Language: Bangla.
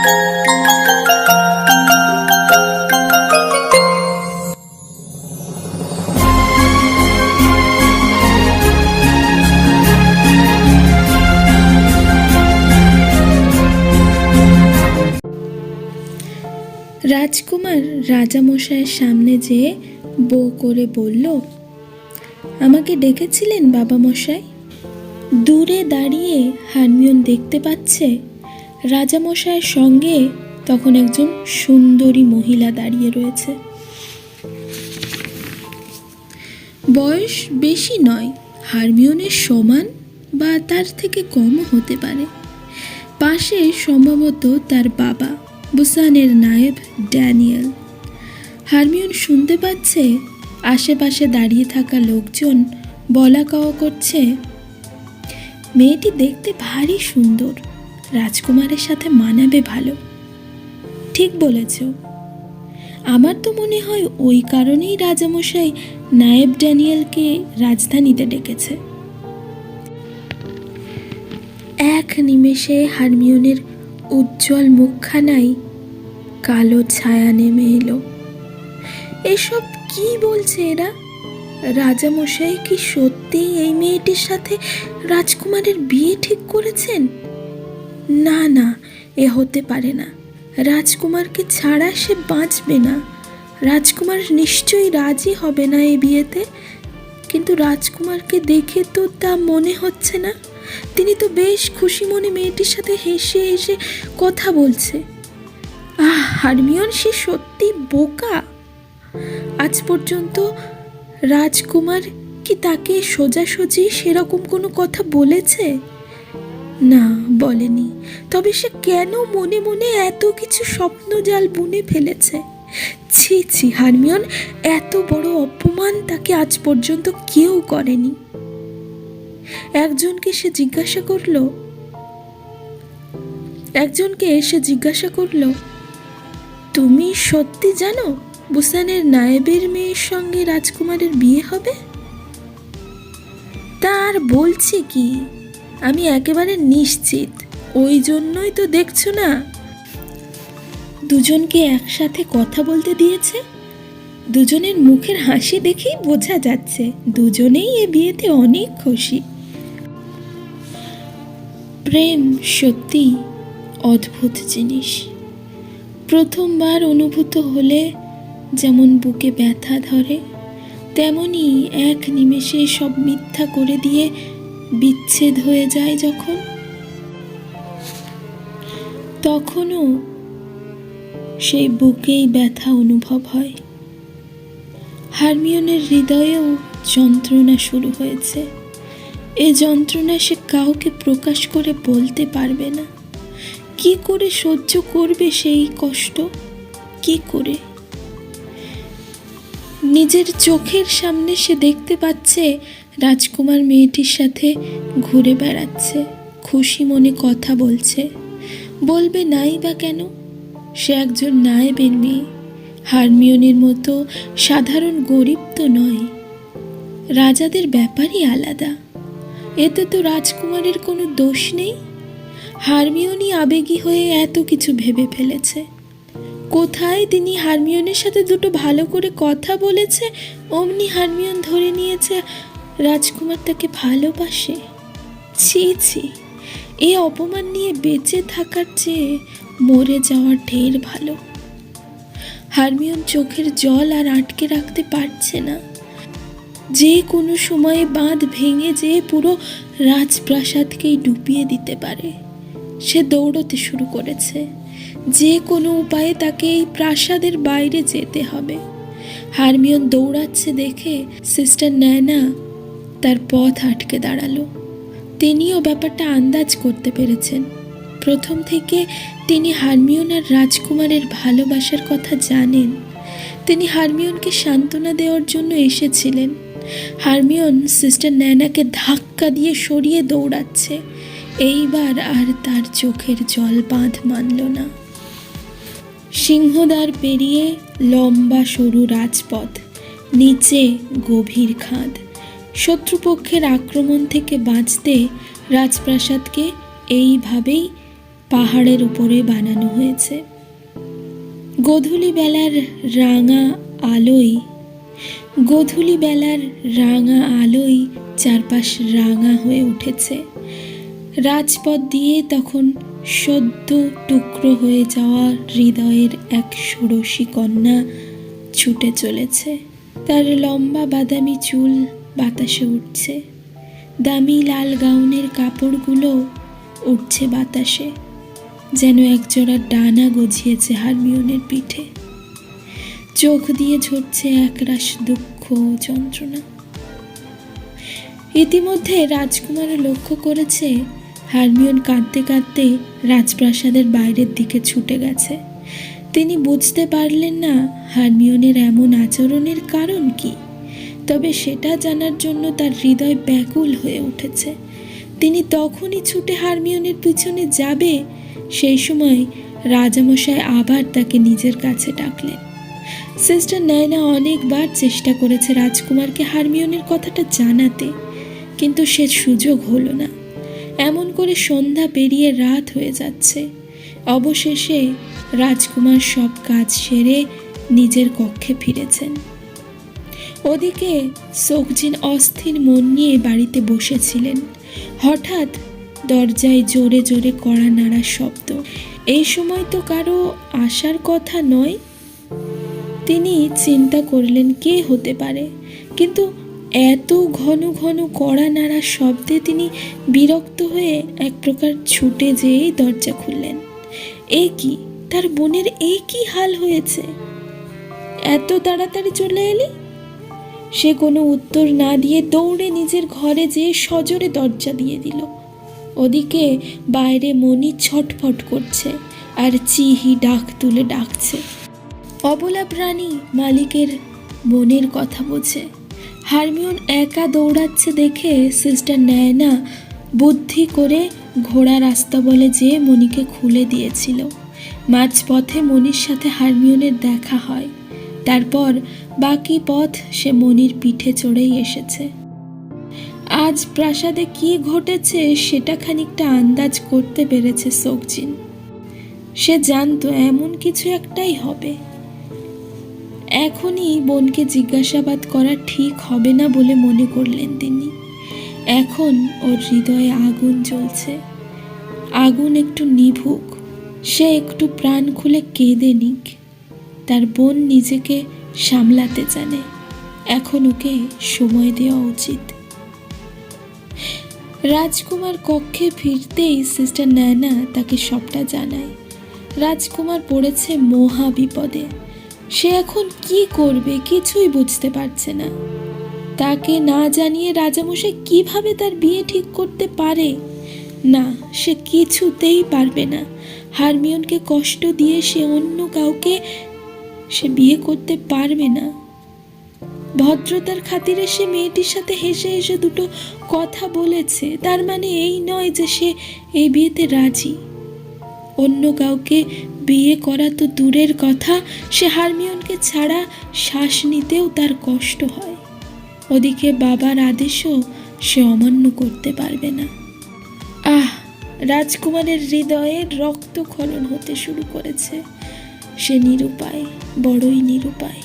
রাজকুমার রাজামশাইয়ের সামনে যেয়ে বো করে বলল, আমাকে ডেকেছিলেন বাবা মশাই? দূরে দাঁড়িয়ে হারমিওন দেখতে পাচ্ছে রাজামশাইয়ের সঙ্গে তখন একজন সুন্দরী মহিলা দাঁড়িয়ে রয়েছে। বয়স বেশি নয়, হারমিওনের সমান বা তার থেকে কমও হতে পারে। পাশে সম্ভবত তার বাবা, বুসানের নায়েব ড্যানিয়েল। হারমিওন শুনতে পাচ্ছে আশেপাশে দাঁড়িয়ে থাকা লোকজন বলা কওয়া করছে, মেয়েটি দেখতে ভারী সুন্দর, রাজকুমারের সাথে মানাবে ভালো। ঠিক বলেছ। আমার তো মনে হয় ওই কারণেই রাজামশাই নায়েব ড্যানিয়েলকে রাজধানীতে ডেকেছে। এক নিমেষে হারমিওনের উজ্জ্বল মুখখানায় কালো ছায়া নেমে এলো। এসব কি বলছে এরা? রাজামশাই কি সত্যিই এই মেয়েটির সাথে রাজকুমারের বিয়ে ঠিক করেছেন? না না, এ হতে পারে না। রাজকুমারকে ছাড়া সে বাঁচবে না। রাজকুমার নিশ্চয়ই রাজি হবে না এই বিয়েতে। কিন্তু রাজকুমারকে দেখে তো তা মনে হচ্ছে না। তিনি তো বেশ খুশি মনে মেয়েটির সাথে হেসে হেসে কথা বলছে। হারমিওন, সে সত্যি বোকা। আজ পর্যন্ত রাজকুমার কি তাকে সোজাসুজি সেরকম কোনো কথা বলেছে? না, বলেনি। তবে সে কেন মনে মনে এত কিছু স্বপ্নজাল বুনে ফেলেছে? ছি ছি হারমিওন, এত বড় অপমান তাকে আজ পর্যন্ত কেউ করেনি। একজনকে এসে জিজ্ঞাসা করলো, তুমি সত্যি জানো বুসানের নায়েবের মেয়ের সঙ্গে রাজকুমারের বিয়ে হবে? তার বলছি কি, আমি একেবারে নিশ্চিত। ওই জন্যই তো দেখছো না দুজনকে একসাথে কথা বলতে দিয়েছে। দুজনের মুখের হাসি দেখেই বোঝা যাচ্ছে দুজনেই এ বিয়েতে অনেক খুশি। প্রেম সত্যি অদ্ভুত জিনিস। প্রথমবার অনুভূত হলে যেমন বুকে ব্যথা ধরে, তেমনি এক নিমেষে সব মিথ্যা করে দিয়ে বিচ্ছেদ হয়ে যায় যখন, তখনও সেই বুকেই ব্যথা অনুভব হয়। হারমিওনের হৃদয়েও যন্ত্রণা শুরু হয়েছে। এ যন্ত্রণা সে কাউকে প্রকাশ করে বলতে পারবে না। কি করে সহ্য করবে সেই কষ্ট? কি করে? নিজের চোখের সামনে সে দেখতে পাচ্ছে রাজকুমার মেয়েটির সাথে ঘুরে বেড়াচ্ছে, খুশি মনে কথা বলছে। বলবে নাই বা কেন? সে একজন নায়েবের মেয়ে, হারমিওনের মতো সাধারণ গরিব তো নয়। রাজাদের ব্যাপারই আলাদা। এতে তো রাজকুমারের কোনো দোষ নেই। হারমিওনই আবেগী হয়ে এত কিছু ভেবে ফেলেছে। কোথায় তিনি হারমিওনের সাথে দুটো ভালো করে কথা বলেছে, অমনি হারমিওন ধরে নিয়েছে রাজকুমার তাকে ভালোবাসে। ছি ছি, এ অপমান নিয়ে বেঁচে থাকার চেয়ে মরে যাওয়া ঢের ভালো। হারমিওন চোখের জল আর আটকে রাখতে পারছে না। যে কোনো সময়ে বাঁধ ভেঙে যেয়ে পুরো রাজপ্রাসাদকেই ডুবিয়ে দিতে পারে। সে দৌড়তে শুরু করেছে। যে কোনো উপায়ে তাকে এই প্রাসাদের বাইরে যেতে হবে। হারমিওন দৌড়াচ্ছে দেখে সিস্টার ন্যানা তার পথ আটকে দাঁড়ালো। তিনিও ব্যাপারটা আন্দাজ করতে পেরেছেন। প্রথম থেকে তিনি হারমিওন আর রাজকুমারের ভালোবাসার কথা জানেন। তিনি হারমিওনকে সান্ত্বনা দেওয়ার জন্য এসেছিলেন। হারমিওন সিস্টার ন্যানাকে ধাক্কা দিয়ে সরিয়ে দৌড়াচ্ছে। এইবার আর তার চোখের জল বাঁধ মানল না। সিংহদ্বার পেরিয়ে লম্বা সরু রাজপথ, নিচে গভীর খাদ। শত্রুপক্ষের আক্রমণ থেকে বাঁচতে রাজপ্রাসাদকে এইভাবেই পাহাড়ের উপরে বানানো হয়েছে। গধূলি বেলার রাঙা আলোয় চারপাশ রাঙা হয়ে উঠেছে। রাজপথ দিয়ে তখন সদ্য টুকরো হয়ে যাওয়া হৃদয়ের এক ষোড়শী কন্যা ছুটে চলেছে। তার লম্বা বাদামি চুল বাতাসে উঠছে, দামি লাল গাউনের কাপড়গুলো উঠছে বাতাসে, যেন একজোড়া ডানা গজিয়েছে হারমিওনের পিঠে। চোখ দিয়ে ঝরছে একরাশ দুঃখ ও যন্ত্রণা। ইতিমধ্যে রাজকুমারও লক্ষ্য করেছে হারমিওন কাঁদতে কাঁদতে রাজপ্রাসাদের বাইরের দিকে ছুটে গেছে। তিনি বুঝতে পারলেন না হারমিওনের এমন আচরণের কারণ কি, তবে সেটা জানার জন্য তার হৃদয় ব্যাকুল হয়ে উঠেছে। তিনি তখনই ছুটে হারমিওনের পিছনে যাবে, সেই সময় রাজামশাই আবার তাকে নিজের কাছে ডাকলেন। সিস্টার নায়না অনেকবার চেষ্টা করেছে রাজকুমারকে হারমিওনের কথাটা জানাতে, কিন্তু সে সুযোগ হলো না। এমন করে সন্ধ্যা পেরিয়ে রাত হয়ে যাচ্ছে। অবশেষে রাজকুমার সব কাজ সেরে নিজের কক্ষে ফিরেছেন। ওদিকে সোকজিন অস্থির মন নিয়ে বাড়িতে বসেছিলেন। হঠাৎ দরজায় জোরে জোরে কড়া নাড়ার শব্দ। এই সময় তো কারো আসার কথা নয়। তিনি চিন্তা করলেন কে হতে পারে, কিন্তু এত ঘন ঘন কড়া নাড়ার শব্দে তিনি বিরক্ত হয়ে এক প্রকার ছুটে যেয়েই দরজা খুললেন। এ কি, তার বোনের এই কি হাল হয়েছে? এত তাড়াতাড়ি চলে এলি? সে কোনো উত্তর না দিয়ে দৌড়ে নিজের ঘরে যেয়ে সজোরে দরজা দিয়ে দিল। ওদিকে বাইরে মণি ছটফট করছে আর চিহি ডাক তুলে ডাকছে। অবলা প্রাণী মালিকের মনের কথা বোঝে। হারমিওন একা দৌড়াচ্ছে দেখে সিস্টার নায়না বুদ্ধি করে ঘোড়া রাস্তা বলে যেয়ে মণিকে খুলে দিয়েছিল। মাঝপথে মণির সাথে হারমিওনের দেখা হয়। তারপর বাকি পথ সে মণির পিঠে চড়েই এসেছে। আজ প্রাসাদে কি ঘটেছে সেটা খানিকটা আন্দাজ করতে পেরেছে সোকজিন। সে জানতো এমন কিছু একটাই হবে। এখনই বোনকে জিজ্ঞাসাবাদ করা ঠিক হবে না বলে মনে করলেন তিনি। এখন ওর হৃদয়ে আগুন জ্বলছে। আগুন একটু নিভুক, সে একটু প্রাণ খুলে কেঁদে নিক। তার বোন নিজেকে সামলাতে জানে, এখন ওকে সময় দেওয়া উচিত। রাজকুমার কক্ষে ফিরতেই সিস্টার নায়না তাকে সবটা জানায়। রাজকুমার পড়েছে মহা বিপদে। সে এখন কি করবে কিছুই বুঝতে পারছে না। তাকে না জানিয়ে রাজামশাই কিভাবে তার বিয়ে ঠিক করতে পারে? না, সে কিছুতেই পারবে না। হারমিওনকে কষ্ট দিয়ে সে অন্য কাউকে সে বিয়ে করতে পারবে না। ভদ্রতার খাতিরে সে মেয়েটির সাথে হেসে হেসে দুটো কথা বলেছে, তার মানে এই নয় যে সে এই বিয়েতে রাজি। অন্য কাউকে বিয়ে করা তো দূরের কথা, সে হারমিওনকে ছাড়া শ্বাস নিতেও তার কষ্ট হয়। ওদিকে বাবার আদেশও সে অমান্য করতে পারবে না। রাজকুমারের হৃদয়ের রক্তক্ষরণ হতে শুরু করেছে। সে নিরুপায়, বড়ই নিরুপায়।